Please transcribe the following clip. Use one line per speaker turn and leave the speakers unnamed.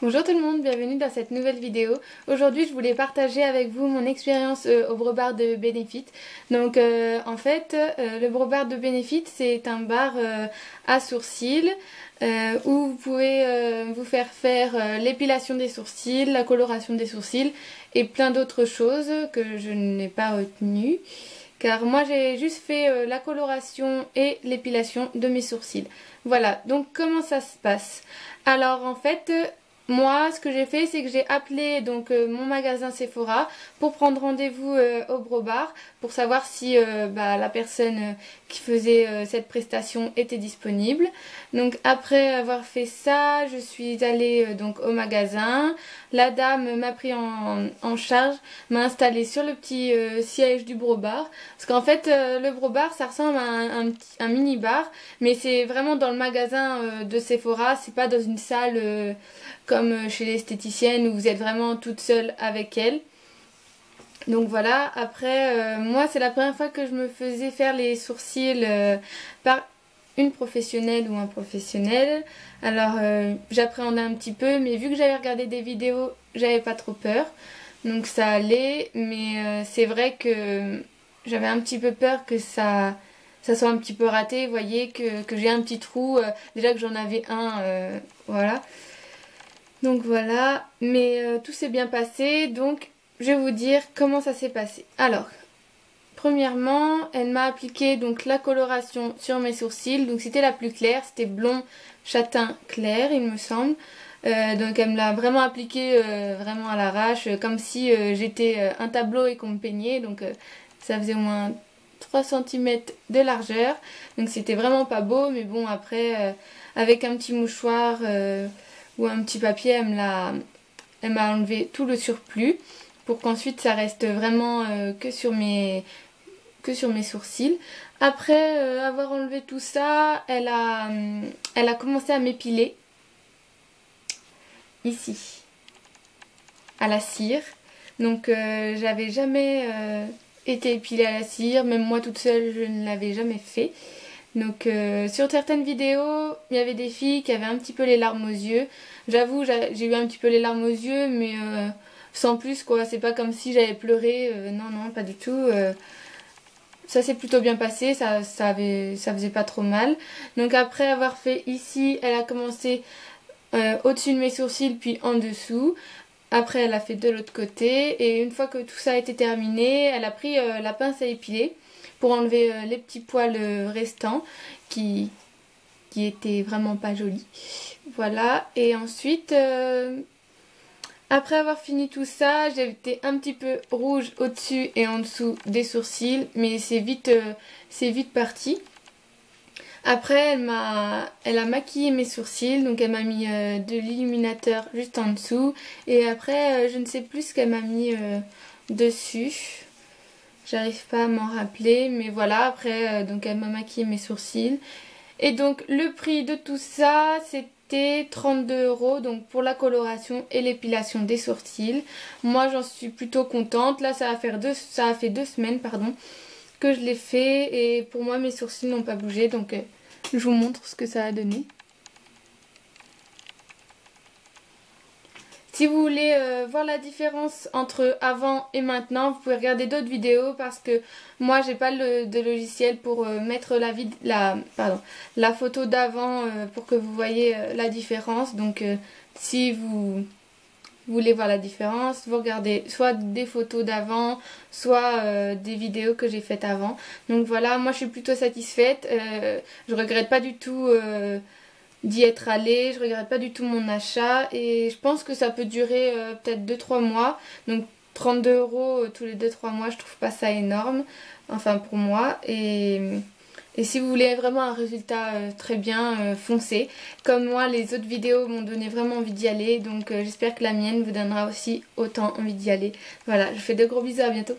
Bonjour tout le monde, bienvenue dans cette nouvelle vidéo. Aujourd'hui je voulais partager avec vous mon expérience au Brow de Benefit. Donc le Brow de Benefit c'est un bar à sourcils où vous pouvez vous faire l'épilation des sourcils, la coloration des sourcils et plein d'autres choses que je n'ai pas retenues. Car moi j'ai juste fait la coloration et l'épilation de mes sourcils. Voilà, donc comment ça se passe? Alors moi, ce que j'ai fait, c'est que j'ai appelé mon magasin Sephora pour prendre rendez-vous au Brow Bar pour savoir si la personne qui faisait cette prestation était disponible. Donc après avoir fait ça, je suis allée au magasin. La dame m'a pris en charge, m'a installée sur le petit siège du Brow Bar. Parce qu'en fait, le Brow Bar, ça ressemble à un mini bar, mais c'est vraiment dans le magasin de Sephora, c'est pas dans une salle comme chez l'esthéticienne où vous êtes vraiment toute seule avec elle. Donc voilà, après moi c'est la première fois que je me faisais faire les sourcils par une professionnelle ou un professionnel. Alors j'appréhendais un petit peu, mais vu que j'avais regardé des vidéos, j'avais pas trop peur. Donc ça allait, mais c'est vrai que j'avais un petit peu peur que ça soit un petit peu raté. Vous voyez que j'ai un petit trou, déjà que j'en avais un, voilà. Donc voilà, mais tout s'est bien passé, donc je vais vous dire comment ça s'est passé. Alors, premièrement, elle m'a appliqué donc la coloration sur mes sourcils, donc c'était la plus claire, c'était blond châtain clair il me semble. Donc elle me l'a vraiment appliqué vraiment à l'arrache, comme si j'étais un tableau et qu'on me peignait, donc ça faisait au moins 3 cm de largeur, donc c'était vraiment pas beau, mais bon après avec un petit mouchoir ou un petit papier, elle m'a enlevé tout le surplus pour qu'ensuite ça reste vraiment que sur mes sourcils. Après avoir enlevé tout ça, elle a commencé à m'épiler ici à la cire. Donc j'avais jamais été épilée à la cire, même moi toute seule je ne l'avais jamais fait. Donc sur certaines vidéos, il y avait des filles qui avaient un petit peu les larmes aux yeux. J'avoue, j'ai eu un petit peu les larmes aux yeux, mais sans plus quoi. C'est pas comme si j'avais pleuré. Non, non, pas du tout. Ça s'est plutôt bien passé, ça faisait pas trop mal. Donc après avoir fait ici, elle a commencé au-dessus de mes sourcils, puis en dessous. Après elle a fait de l'autre côté. Et une fois que tout ça a été terminé, elle a pris la pince à épiler pour enlever les petits poils restants qui étaient vraiment pas jolis. Voilà, et ensuite après avoir fini tout ça, j'ai été un petit peu rouge au-dessus et en dessous des sourcils, mais c'est vite parti. Après elle a maquillé mes sourcils, donc elle m'a mis de l'illuminateur juste en dessous, et après je ne sais plus ce qu'elle m'a mis dessus. J'arrive pas à m'en rappeler, mais voilà, après donc elle m'a maquillé mes sourcils. Et donc le prix de tout ça c'était 32 € donc pour la coloration et l'épilation des sourcils. Moi j'en suis plutôt contente. Là ça a fait 2 semaines pardon, que je l'ai fait et pour moi mes sourcils n'ont pas bougé, donc je vous montre ce que ça a donné. Si vous voulez voir la différence entre avant et maintenant, vous pouvez regarder d'autres vidéos parce que moi j'ai pas de logiciel pour mettre la photo d'avant pour que vous voyez la différence. Donc si vous voulez voir la différence, vous regardez soit des photos d'avant, soit des vidéos que j'ai faites avant. Donc voilà, moi je suis plutôt satisfaite, je regrette pas du tout d'y être allée, je regrette pas du tout mon achat et je pense que ça peut durer peut-être 2-3 mois. Donc 32 € tous les 2-3 mois, je trouve pas ça énorme, enfin pour moi. Et si vous voulez vraiment un résultat très bien, foncez. Comme moi, les autres vidéos m'ont donné vraiment envie d'y aller, donc j'espère que la mienne vous donnera aussi autant envie d'y aller. Voilà, je vous fais de gros bisous, à bientôt.